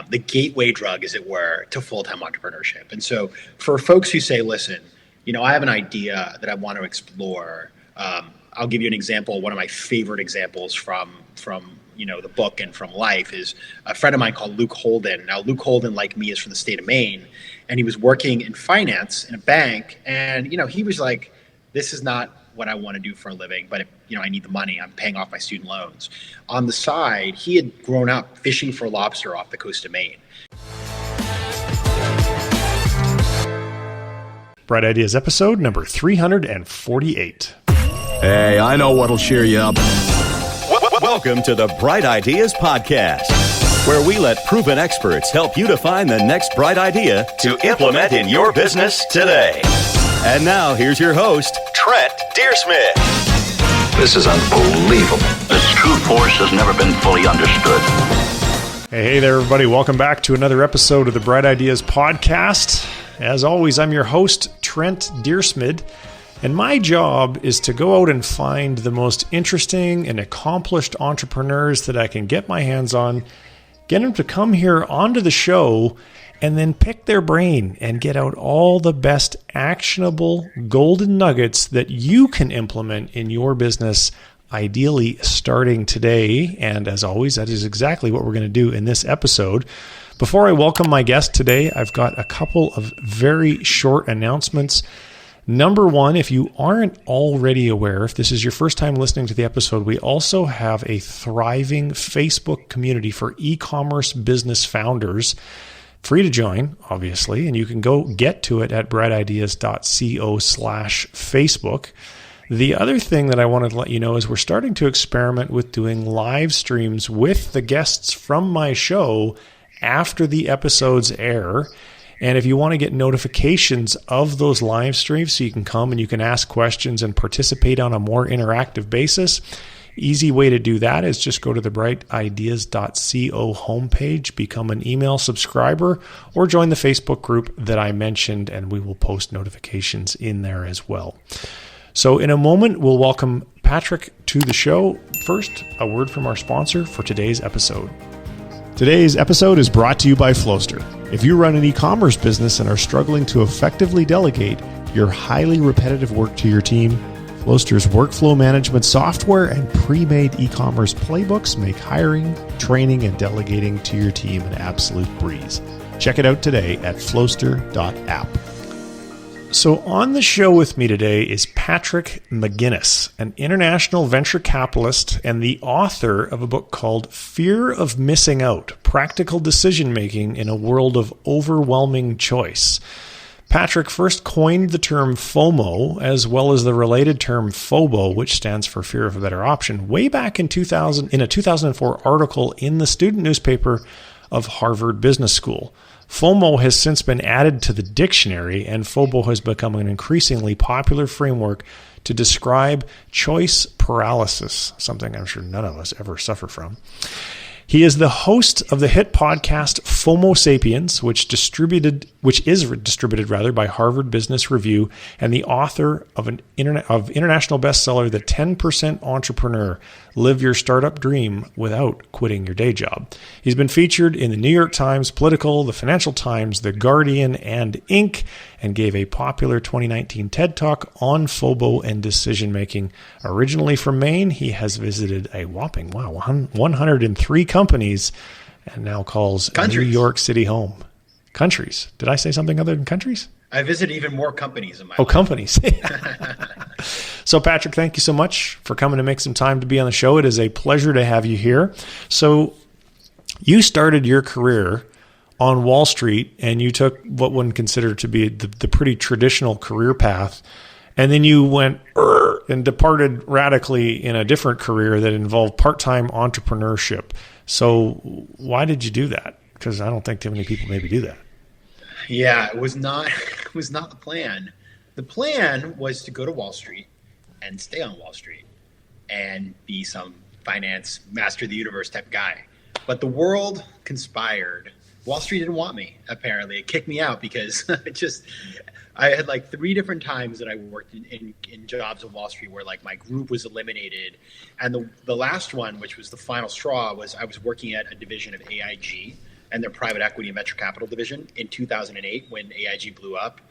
the gateway drug, as it were, to full-time entrepreneurship. And so for folks who say, listen, I have an idea that I want to explore. I'll give you an example. One of my favorite examples from the book and from life is a friend of mine called Luke Holden. Now, Luke Holden, like me, is from the state of Maine, and he was working in finance in a bank. And, he was like, this is not what I want to do for a living, but I need the money. I'm paying off my student loans. On the side, he had grown up fishing for lobster off the coast of Maine. Bright Ideas episode number 348. Hey, I know what'll cheer you up. Welcome to the Bright Ideas Podcast, where we let proven experts help you to find the next bright idea to implement in your business today. And now, here's your host, Trent Deersmith. This is unbelievable. Its true force has never been fully understood. Hey there, everybody. Welcome back to another episode of the Bright Ideas Podcast. As always, I'm your host, Trent Deersmith. And my job is to go out and find the most interesting and accomplished entrepreneurs that I can get my hands on, get them to come here onto the show, and then pick their brain and get out all the best actionable golden nuggets that you can implement in your business, ideally starting today. And as always, that is exactly what we're going to do in this episode. Before I welcome my guest today, I've got a couple of very short announcements. Number one, if you aren't already aware, if this is your first time listening to the episode, we also have a thriving Facebook community for e-commerce business founders. Free to join, obviously, and you can go get to it at brightideas.co/Facebook. The other thing that I wanted to let you know is we're starting to experiment with doing live streams with the guests from my show after the episodes air. And if you want to get notifications of those live streams so you can come and you can ask questions and participate on a more interactive basis, easy way to do that is just go to the brightideas.co homepage, become an email subscriber, or join the Facebook group that I mentioned, and we will post notifications in there as well. So in a moment, we'll welcome Patrick to the show. First, a word from our sponsor for today's episode. Today's episode is brought to you by Flowster. If you run an e-commerce business and are struggling to effectively delegate your highly repetitive work to your team, Flowster's workflow management software and pre-made e-commerce playbooks make hiring, training, and delegating to your team an absolute breeze. Check it out today at flowster.app. So on the show with me today is Patrick McGinnis, an international venture capitalist and the author of a book called Fear of Missing Out: Practical Decision-Making in a World of Overwhelming Choice. Patrick first coined the term FOMO, as well as the related term FOBO, which stands for Fear of a Better Option, way back in 2004 article in the student newspaper of Harvard Business School. FOMO has since been added to the dictionary, and FOBO has become an increasingly popular framework to describe choice paralysis, something I'm sure none of us ever suffer from. He is the host of the hit podcast FOMO Sapiens, which is distributed by Harvard Business Review, and the author of international bestseller, The 10% Entrepreneur: Live Your Startup Dream Without Quitting Your Day Job. He's been featured in the New York Times, Political, the Financial Times, The Guardian, and Inc., and gave a popular 2019 TED Talk on FOBO and decision-making. Originally from Maine, he has visited a whopping 103 companies and now calls New York City home. Countries. Did I say something other than countries? I visited even more companies in my life. Companies. So, Patrick, thank you so much for coming to make some time to be on the show. It is a pleasure to have you here. So, you started your career on Wall Street, and you took what one considered to be the pretty traditional career path, and then you went and departed radically in a different career that involved part-time entrepreneurship. So why did you do that? Because I don't think too many people maybe do that. Yeah, it was not the plan. The plan was to go to Wall Street and stay on Wall Street and be some finance master of the universe type guy. But the world conspired. Wall Street didn't want me, apparently. It kicked me out because I had like 3 different times that I worked in jobs on Wall Street where like my group was eliminated. And the last one, which was the final straw, was I was working at a division of AIG, and their private equity and venture capital division in 2008 when AIG blew up.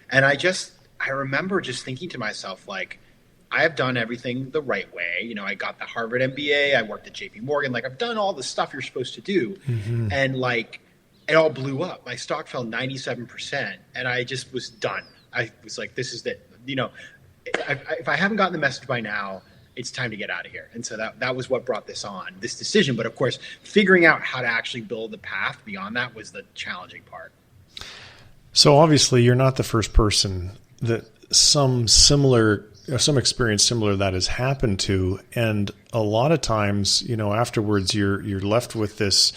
And I remember just thinking to myself, like, I have done everything the right way. You know, I got the Harvard MBA. I worked at JP Morgan. Like, I've done all the stuff you're supposed to do. And like, it all blew up. My stock fell 97%, and I just was done. I was like, this is it. You know, if I haven't gotten the message by now, it's time to get out of here. And so that was what brought this decision. But of course, figuring out how to actually build the path beyond that was the challenging part. So obviously, you're not the first person that some experience similar to that has happened to. And a lot of times, you know, afterwards you're left with this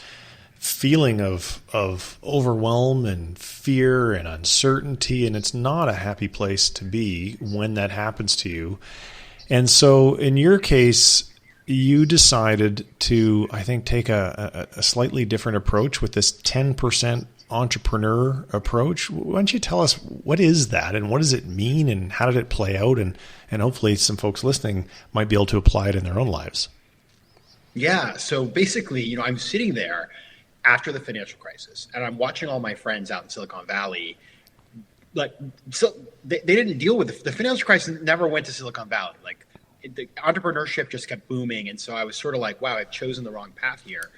feeling of overwhelm and fear and uncertainty. And it's not a happy place to be when that happens to you. And so in your case, you decided to, I think, take a slightly different approach with this 10% entrepreneur approach. Why don't you tell us, what is that and what does it mean and how did it play out? And hopefully some folks listening might be able to apply it in their own lives. Yeah. So basically, you know, I'm sitting there after the financial crisis and I'm watching all my friends out in Silicon Valley. Like, so they didn't deal with the financial crisis, never went to Silicon Valley. Like, the entrepreneurship just kept booming. And so I was sort of like, wow, I've chosen the wrong path here.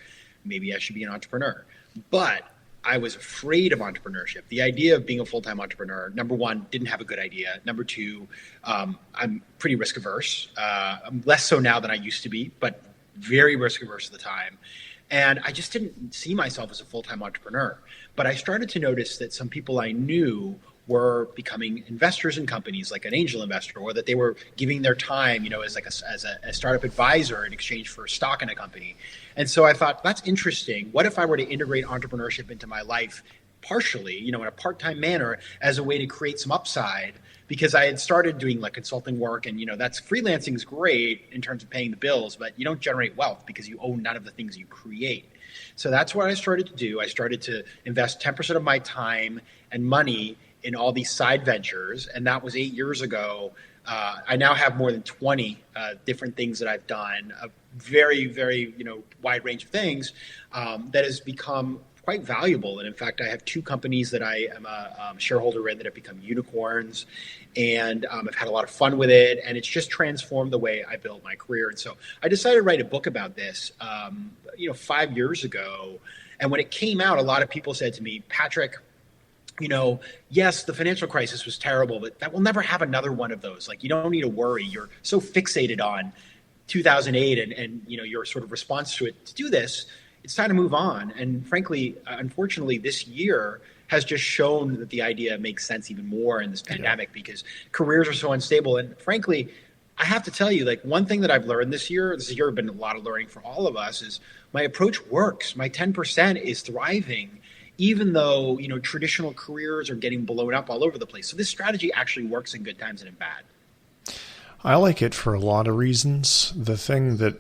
Maybe I should be an entrepreneur. But I was afraid of entrepreneurship. The idea of being a full-time entrepreneur, number one, didn't have a good idea. Number two, I'm pretty risk averse. I'm less so now than I used to be, but very risk averse at the time. And I just didn't see myself as a full-time entrepreneur. But I started to notice that some people I knew were becoming investors in companies, like an angel investor, or that they were giving their time, you know, as a startup advisor in exchange for stock in a company. And so I thought, that's interesting. What if I were to integrate entrepreneurship into my life partially, you know, in a part-time manner as a way to create some upside? Because I had started doing like consulting work, and, you know, freelancing is great in terms of paying the bills, but you don't generate wealth because you own none of the things you create. So that's what I started to do. I started to invest 10% of my time and money in all these side ventures. And that was 8 years ago. I now have more than 20 different things that I've done, a very, very, you know, wide range of things that has become quite valuable. And in fact, I have 2 companies that I am a shareholder in that have become unicorns, and I've had a lot of fun with it. And it's just transformed the way I built my career. And so I decided to write a book about this, 5 years ago. And when it came out, a lot of people said to me, Patrick, you know, yes, the financial crisis was terrible, but that will never have another one of those. Like, you don't need to worry. You're so fixated on 2008 and you know, your sort of response to it to do this. It's time to move on. And frankly, unfortunately, this year has just shown that the idea makes sense even more in this pandemic because careers are so unstable. And frankly, I have to tell you, like, one thing that I've learned this year has been a lot of learning for all of us, is my approach works. My 10% is thriving, even though, you know, traditional careers are getting blown up all over the place. So this strategy actually works in good times and in bad. I like it for a lot of reasons. The thing that,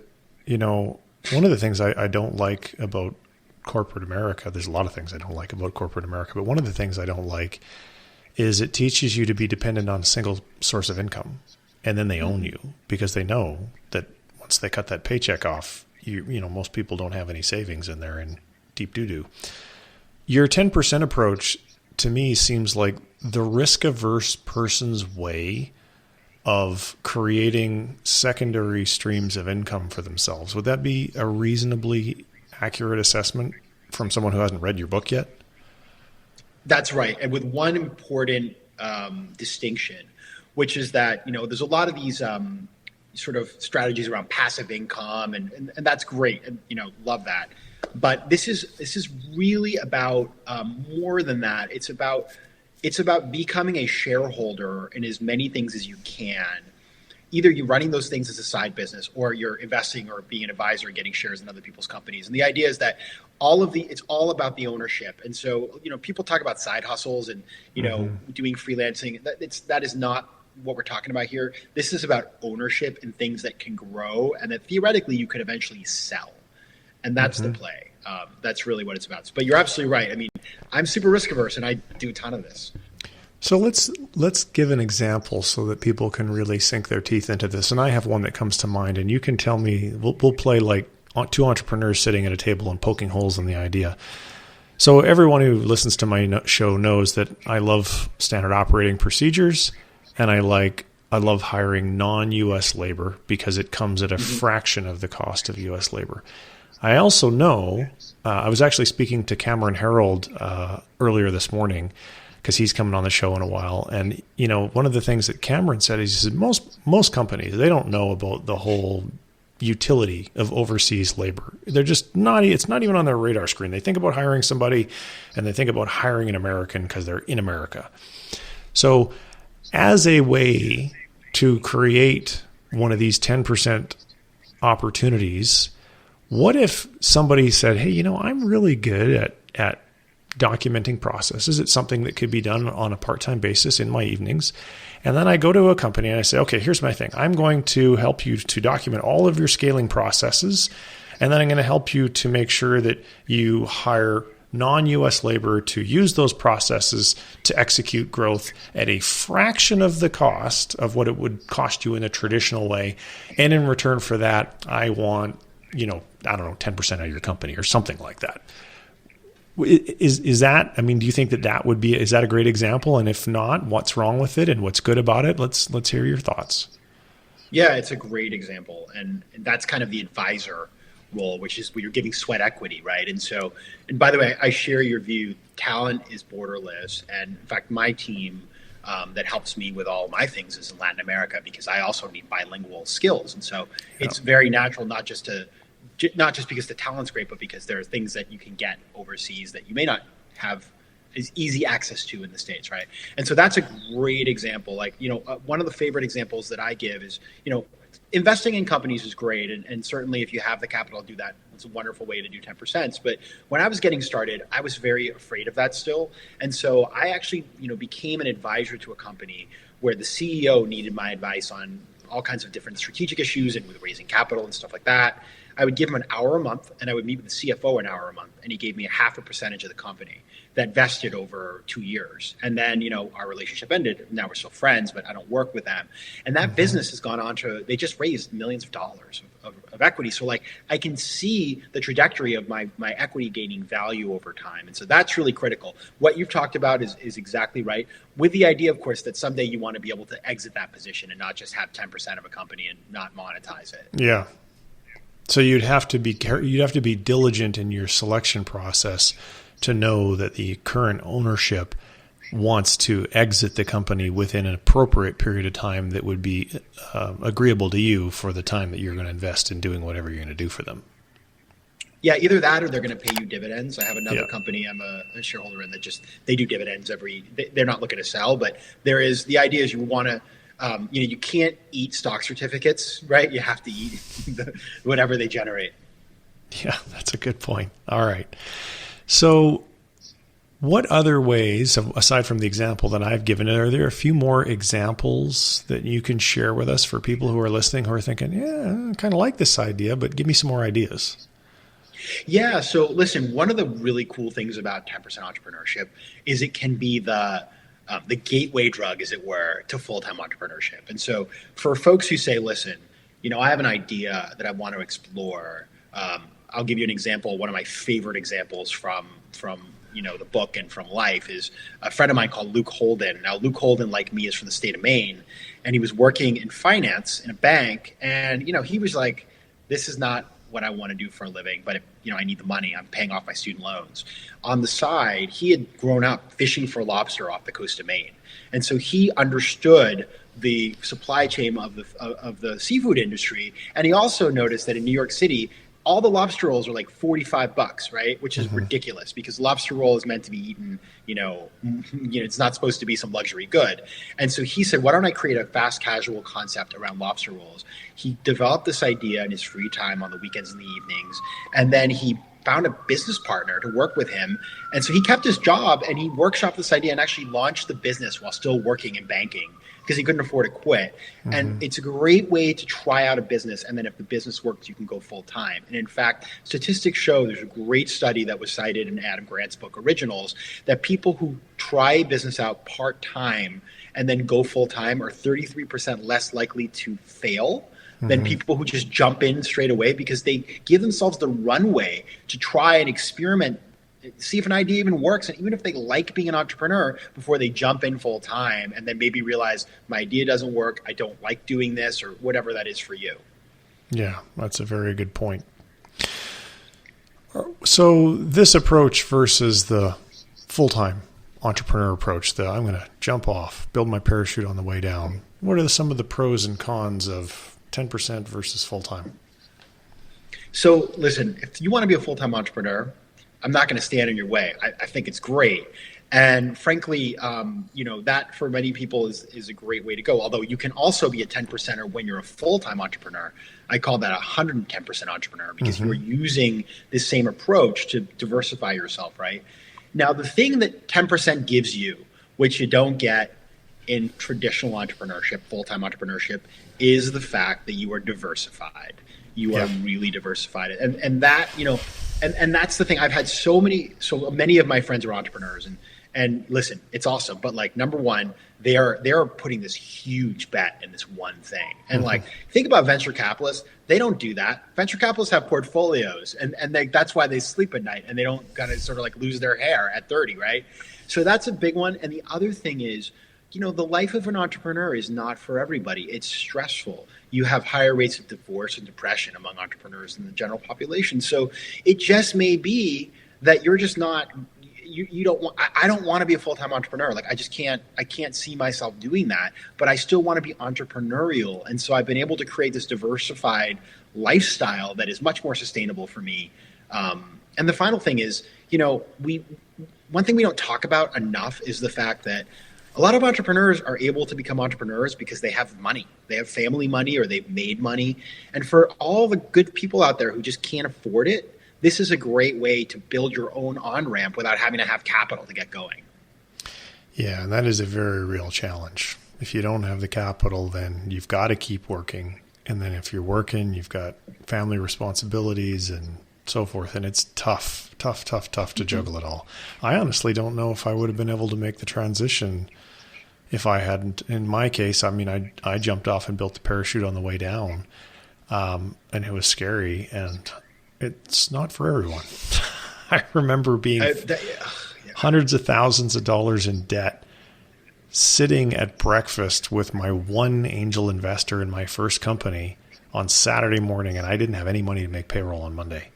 you know, one of the things I don't like about corporate America, there's a lot of things I don't like about corporate America, but one of the things I don't like is it teaches you to be dependent on a single source of income. And then they own you because they know that once they cut that paycheck off, you know, most people don't have any savings and they're in deep doo-doo. Your 10% approach to me seems like the risk-averse person's way of creating secondary streams of income for themselves. Would that be a reasonably accurate assessment from someone who hasn't read your book yet? That's right. And with one important distinction, which is that, you know, there's a lot of these sort of strategies around passive income, and that's great. And, you know, love that. But this is really about more than that. It's about becoming a shareholder in as many things as you can. Either you're running those things as a side business, or you're investing or being an advisor and getting shares in other people's companies. And the idea is that it's all about the ownership. And so, you know, people talk about side hustles and, you know, doing freelancing. That is not what we're talking about here. This is about ownership and things that can grow and that theoretically you could eventually sell. And that's the play. That's really what it's about. But you're absolutely right. I mean, I'm super risk averse and I do a ton of this. So let's give an example so that people can really sink their teeth into this. And I have one that comes to mind, and you can tell me, we'll play like 2 entrepreneurs sitting at a table and poking holes in the idea. So everyone who listens to my show knows that I love standard operating procedures, and I love hiring non-U.S. labor because it comes at a fraction of the cost of U.S. labor. I also know, I was actually speaking to Cameron Harold earlier this morning because he's coming on the show in a while. And, one of the things that Cameron said is he said most companies, they don't know about the whole utility of overseas labor. They're just not, it's not even on their radar screen. They think about hiring somebody and they think about hiring an American because they're in America. So as a way to create one of these 10% opportunities, what if somebody said, hey, I'm really good at documenting processes. It's something that could be done on a part-time basis in my evenings. And then I go to a company and I say, okay, here's my thing. I'm going to help you to document all of your scaling processes. And then I'm going to help you to make sure that you hire non-U.S. labor to use those processes to execute growth at a fraction of the cost of what it would cost you in a traditional way. And in return for that, I want, 10% of your company or something like that. Is that, do you think that would be, is that a great example? And if not, what's wrong with it and what's good about it? Let's hear your thoughts. Yeah, it's a great example. And that's kind of the advisor role, which is where you're giving sweat equity, right? And by the way, I share your view. Talent is borderless. And in fact, my team that helps me with all my things is in Latin America because I also need bilingual skills. And so it's very natural, not just because the talent's great, but because there are things that you can get overseas that you may not have as easy access to in the States, right? And so that's a great example. Like, one of the favorite examples that I give is, investing in companies is great. And certainly if you have the capital to do that, it's a wonderful way to do 10%. But when I was getting started, I was very afraid of that still. And so I actually, became an advisor to a company where the CEO needed my advice on all kinds of different strategic issues and with raising capital and stuff like that. I would give him an hour a month and I would meet with the CFO an hour a month. And he gave me a 0.5% of the company that vested over 2 years. And then, our relationship ended. Now we're still friends, but I don't work with them. And that business has gone on they just raised millions of dollars of equity. So I can see the trajectory of my equity gaining value over time. And so that's really critical. What you've talked about is exactly right, with the idea, of course, that someday you want to be able to exit that position and not just have 10% of a company and not monetize it. Yeah. So you'd have to be diligent in your selection process to know that the current ownership wants to exit the company within an appropriate period of time that would be agreeable to you for the time that you're going to invest in doing whatever you're going to do for them. Yeah, either that or they're going to pay you dividends. I have another company I'm a shareholder in that they do dividends they're not looking to sell, but the idea is you want to, you can't eat stock certificates, right? You have to eat whatever they generate. Yeah, that's a good point. All right. So what other ways, aside from the example that I've given, are there a few more examples that you can share with us for people who are listening who are thinking, yeah, I kind of like this idea, but give me some more ideas? Yeah. So listen, one of the really cool things about 10% entrepreneurship is it can be the gateway drug, as it were, to full-time entrepreneurship. And so for folks who say, listen, I have an idea that I want to explore. I'll give you an example. One of my favorite examples from the book and from life is a friend of mine called Luke Holden. Now, Luke Holden, like me, is from the state of Maine, and he was working in finance in a bank. And, he was like, this is not what I want to do for a living, but I need the money. I'm paying off my student loans. On the side, he had grown up fishing for lobster off the coast of Maine. And so he understood the supply chain of the seafood industry. And he also noticed that in New York City, all the lobster rolls are like $45, right? Which is ridiculous because lobster roll is meant to be eaten, it's not supposed to be some luxury good. And so he said, why don't I create a fast casual concept around lobster rolls? He developed this idea in his free time on the weekends and the evenings. And then he found a business partner to work with him. And so he kept his job and he workshopped this idea and actually launched the business while still working in banking, because he couldn't afford to quit. Mm-hmm. And it's a great way to try out a business. And then if the business works, you can go full time. And in fact, statistics show, there's a great study that was cited in Adam Grant's book, Originals, that people who try a business out part-time and then go full time are 33% less likely to fail than people who just jump in straight away, because they give themselves the runway to try and experiment see if an idea even works, and even if they like being an entrepreneur before they jump in full time, and then maybe realize my idea doesn't work, I don't like doing this, or whatever that is for you. Yeah, that's a very good point. So this approach versus the full-time entrepreneur approach, I'm going to jump off, build my parachute on the way down. What are some of the pros and cons of 10% versus full-time? So listen, if you want to be a full-time entrepreneur, I'm not going to stand in your way. I think it's great. And frankly, that for many people is a great way to go. Although you can also be a 10%er when you're a full-time entrepreneur. I call that a 110% entrepreneur because you're using this same approach to diversify yourself, right? Now, the thing that 10% gives you, which you don't get in traditional entrepreneurship, full-time entrepreneurship, is the fact that you are diversified. You are really diversified. And that, and that's the thing. I've had so many of my friends are entrepreneurs, and listen, it's awesome. But like, number one, they are putting this huge bet in this one thing. And like, think about venture capitalists. They don't do that. Venture capitalists have portfolios, and that's why they sleep at night, and they don't kind of sort of like lose their hair at 30, right? So that's a big one. And the other thing is, the life of an entrepreneur is not for everybody. It's stressful. You have higher rates of divorce and depression among entrepreneurs than the general population. So it just may be that you're just not, you don't want, I don't want to be a full-time entrepreneur. Like I can't see myself doing that, but I still want to be entrepreneurial. And so I've been able to create this diversified lifestyle that is much more sustainable for me. And the final thing is, one thing we don't talk about enough is the fact that a lot of entrepreneurs are able to become entrepreneurs because they have money. They have family money or they've made money. And for all the good people out there who just can't afford it, this is a great way to build your own on-ramp without having to have capital to get going. Yeah, and that is a very real challenge. If you don't have the capital, then you've got to keep working. And then if you're working, you've got family responsibilities and so forth. And it's tough to juggle it all. I honestly don't know if I would have been able to make the transition if I hadn't. In my case, I mean, I jumped off and built the parachute on the way down, and it was scary, and it's not for everyone. I remember being hundreds of thousands of dollars in debt, sitting at breakfast with my one angel investor in my first company on Saturday morning, and I didn't have any money to make payroll on Monday.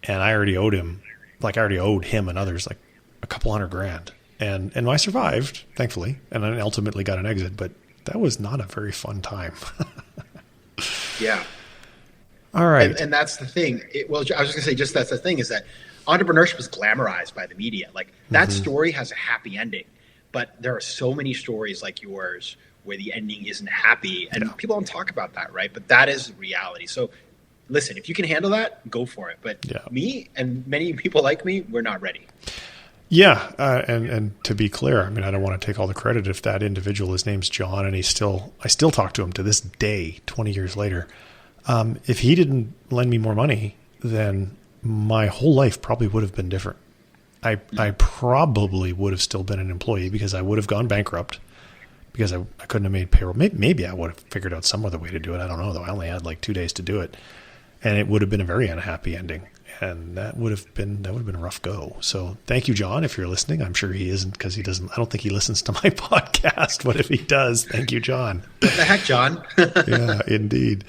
And I already owed him and others like a couple $100,000. And I survived, thankfully, and I ultimately got an exit, but that was not a very fun time. Yeah. All right. And that's the thing. I was just going to say, that's the thing, is that entrepreneurship is glamorized by the media. Like that story has a happy ending, but there are so many stories like yours where the ending isn't happy, and people don't talk about that, right? But that is reality. So listen, if you can handle that, go for it. But me and many people like me, we're not ready. Yeah. And to be clear, I mean, I don't want to take all the credit if that individual, his name's John, and I still talk to him to this day, 20 years later. If he didn't lend me more money, then my whole life probably would have been different. I probably would have still been an employee because I would have gone bankrupt because I couldn't have made payroll. Maybe I would have figured out some other way to do it. I don't know, though. I only had like 2 days to do it, and it would have been a very unhappy ending. And that would have been a rough go. So thank you, John, if you're listening. I'm sure he isn't, because I don't think he listens to my podcast. But if he does, thank you, John. What the heck, John? Yeah, indeed.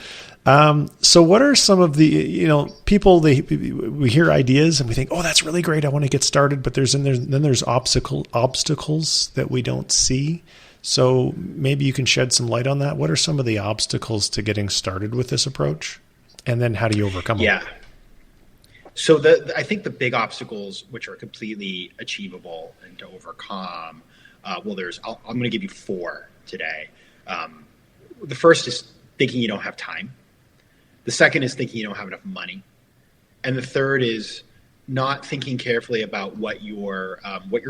So what are some of the, people, we hear ideas and we think, oh, that's really great, I want to get started. But then there's obstacles that we don't see. So maybe you can shed some light on that. What are some of the obstacles to getting started with this approach? And then how do you overcome them? Yeah. So I think the big obstacles, which are completely achievable and to overcome, I'm going to give you 4 today. The first is thinking you don't have time. The second is thinking you don't have enough money. And the third is not thinking carefully about what you're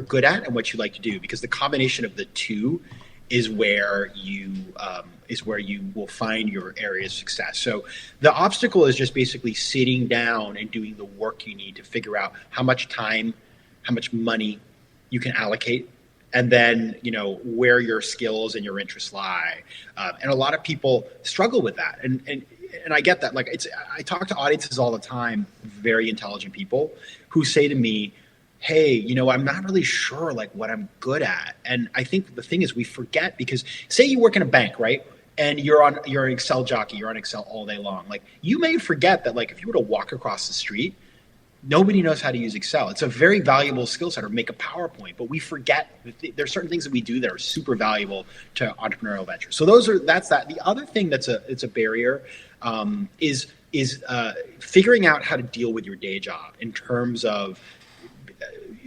good at and what you like to do, because the combination of the two is where you will find your area of success. So the obstacle is just basically sitting down and doing the work you need to figure out how much time, how much money you can allocate, and then where your skills and your interests lie. And a lot of people struggle with that, and I get that. Like I talk to audiences all the time, very intelligent people who say to me, hey, I'm not really sure like what I'm good at. And I think the thing is we forget, because say you work in a bank, right? And you're an Excel jockey, you're on Excel all day long. Like, you may forget that, like, if you were to walk across the street, nobody knows how to use Excel. It's a very valuable skill set, or make a PowerPoint, but we forget that there's certain things that we do that are super valuable to entrepreneurial ventures. So that's that. The other thing it's a barrier is figuring out how to deal with your day job, in terms of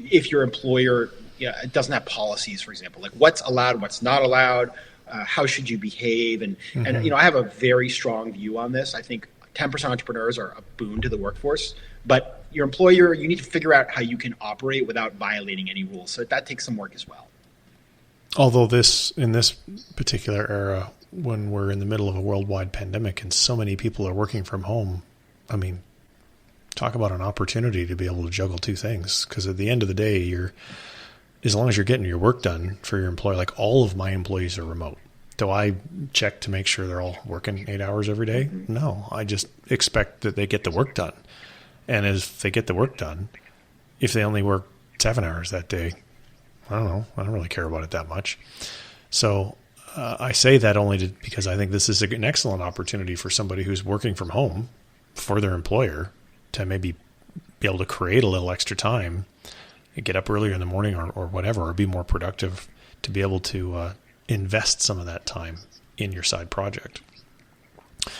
if your employer it doesn't have policies, for example, like what's allowed, what's not allowed, how should you behave, and I have a very strong view on this. I think 10% entrepreneurs are a boon to the workforce, but your employer, you need to figure out how you can operate without violating any rules. So that takes some work as well. Although in this particular era, when we're in the middle of a worldwide pandemic and so many people are working from home, I mean, talk about an opportunity to be able to juggle two things. Because at the end of the day, as long as you're getting your work done for your employer, like all of my employees are remote. Do I check to make sure they're all working 8 hours every day? No, I just expect that they get the work done. And if they get the work done, if they only work 7 hours that day, I don't know. I don't really care about it that much. So I say that only because I think this is an excellent opportunity for somebody who's working from home for their employer to maybe be able to create a little extra time and get up earlier in the morning or whatever, or be more productive, to be able to invest some of that time in your side project.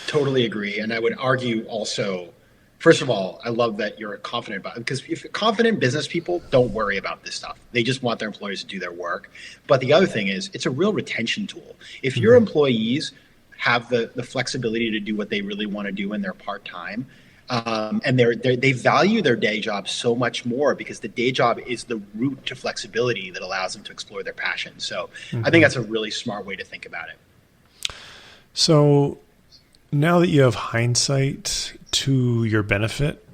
Totally agree. And I would argue also, first of all, I love that you're confident about it, because if you're confident business people don't worry about this stuff. They just want their employees to do their work. But the other thing is, it's a real retention tool. If your employees have the flexibility to do what they really want to do in their part-time, and they value their day job so much more, because the day job is the route to flexibility that allows them to explore their passion. So I think that's a really smart way to think about it. So now that you have hindsight to your benefit,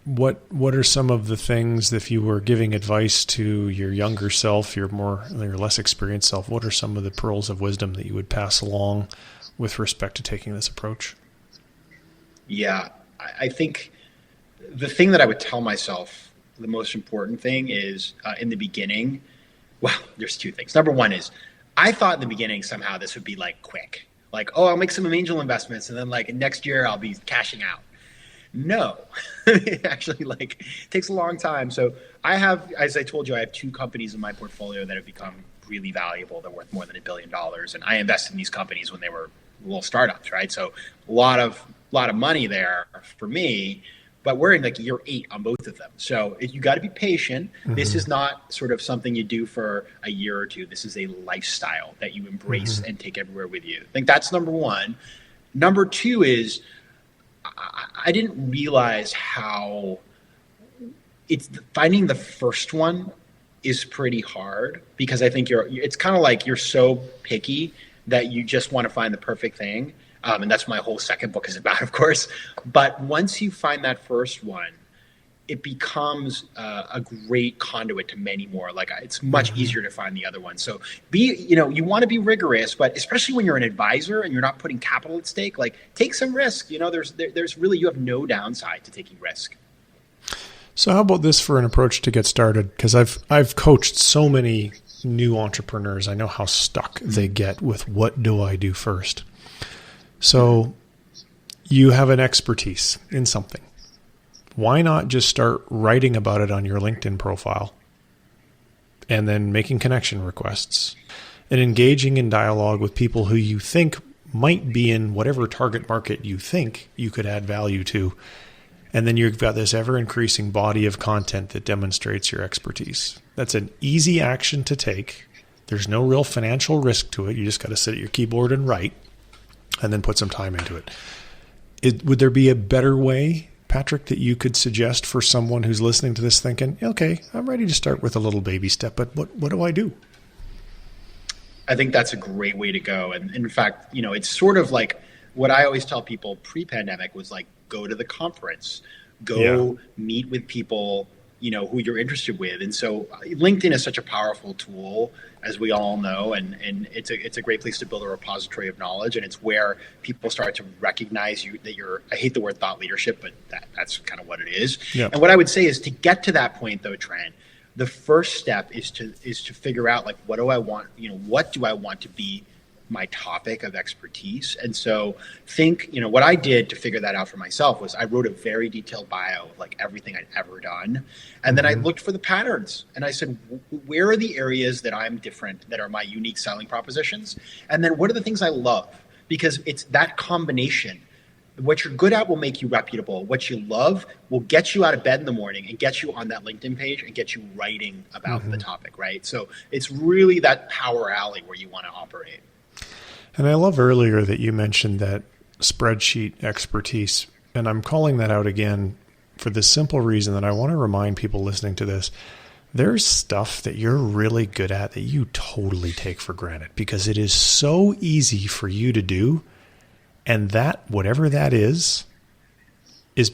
what are some of the things, if you were giving advice to your younger self, your less experienced self, what are some of the pearls of wisdom that you would pass along with respect to taking this approach? Yeah, I think the thing that I would tell myself, the most important thing is in the beginning, well, there's two things. Number one is, I thought in the beginning somehow this would be like quick. Like, oh, I'll make some angel investments and then like next year I'll be cashing out. No, it actually takes a long time. So I have, as I told you, I have 2 companies in my portfolio that have become really valuable. They're worth more than $1 billion. And I invested in these companies when they were little startups, right? So a lot of money there for me, but we're in like year 8 on both of them. So you got to be patient. This is not sort of something you do for a year or 2. This is a lifestyle that you embrace and take everywhere with you. I think that's number 1. Number 2 is, I didn't realize how finding the first one is pretty hard, because I think it's kind of like you're so picky that you just want to find the perfect thing. And that's what my whole second book is about, of course. But once you find that first one, it becomes a great conduit to many more. Like, it's much easier to find the other one. So you want to be rigorous, but especially when you're an advisor and you're not putting capital at stake, like, take some risk. There's really, you have no downside to taking risk. So how about this for an approach to get started? Because I've coached so many new entrepreneurs. I know how stuck they get with what do I do first. So you have an expertise in something. Why not just start writing about it on your LinkedIn profile and then making connection requests and engaging in dialogue with people who you think might be in whatever target market you think you could add value to. And then you've got this ever increasing body of content that demonstrates your expertise. That's an easy action to take. There's no real financial risk to it. You just got to sit at your keyboard and write and then put some time into it. Would there be a better way, Patrick, that you could suggest for someone who's listening to this thinking, okay, I'm ready to start with a little baby step, but what do I do? I think that's a great way to go. And in fact, it's sort of like what I always tell people pre-pandemic was like, go to the conference, meet with people who you're interested with. And so LinkedIn is such a powerful tool, as we all know, and it's a great place to build a repository of knowledge. And it's where people start to recognize that I hate the word thought leadership, but that's kind of what it is. Yep. And what I would say is, to get to that point though, Trent, the first step is to figure out, like, what do I want, what do I want to be my topic of expertise? And so what I did to figure that out for myself was I wrote a very detailed bio of like everything I'd ever done. And then I looked for the patterns, and I said, where are the areas that I'm different, that are my unique selling propositions? And then what are the things I love? Because it's that combination. What you're good at will make you reputable. What you love will get you out of bed in the morning and get you on that LinkedIn page and get you writing about the topic, right? So it's really that power alley where you want to operate. And I love earlier that you mentioned that spreadsheet expertise, and I'm calling that out again for the simple reason that I want to remind people listening to this, there's stuff that you're really good at that you totally take for granted because it is so easy for you to do, and that, whatever that is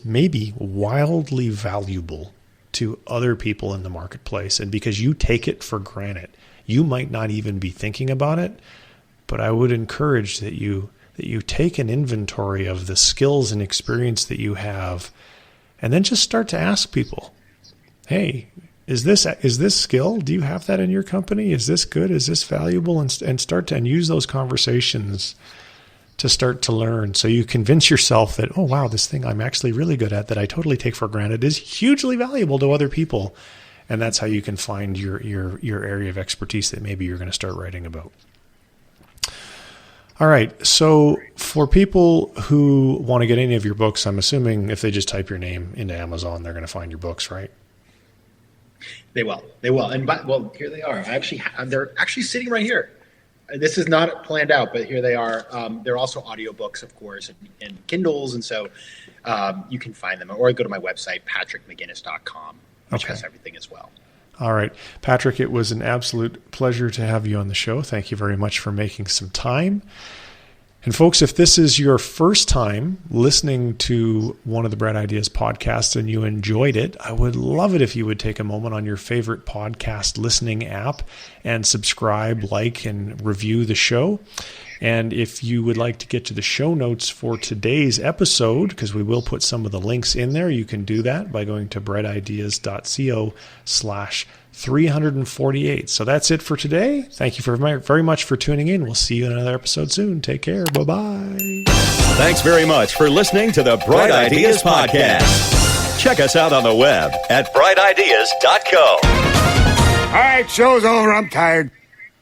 maybe wildly valuable to other people in the marketplace. And because you take it for granted, you might not even be thinking about it. But I would encourage that you take an inventory of the skills and experience that you have, and then just start to ask people, hey, is this skill? Do you have that in your company? Is this good? Is this valuable? And start to use those conversations to start to learn. So you convince yourself that, oh, wow, this thing I'm actually really good at that I totally take for granted is hugely valuable to other people. And that's how you can find your area of expertise that maybe you're going to start writing about. All right. So for people who want to get any of your books, I'm assuming if they just type your name into Amazon, they're going to find your books, right? They will. And here they are. They're actually sitting right here. This is not planned out, but here they are. They're also audiobooks, of course, and Kindles. And so you can find them, or go to my website, patrickmcginnis.com, which has everything as well. All right. Patrick, it was an absolute pleasure to have you on the show. Thank you very much for making some time. And folks, if this is your first time listening to one of the Bright Ideas podcasts and you enjoyed it, I would love it if you would take a moment on your favorite podcast listening app and subscribe, like, and review the show. And if you would like to get to the show notes for today's episode, because we will put some of the links in there, you can do that by going to brightideas.co/348. So that's it for today. Thank you very much for tuning in. We'll see you in another episode soon. Take care. Bye-bye. Thanks very much for listening to the Bright Ideas Podcast. Check us out on the web at brightideas.co. All right, show's over. I'm tired.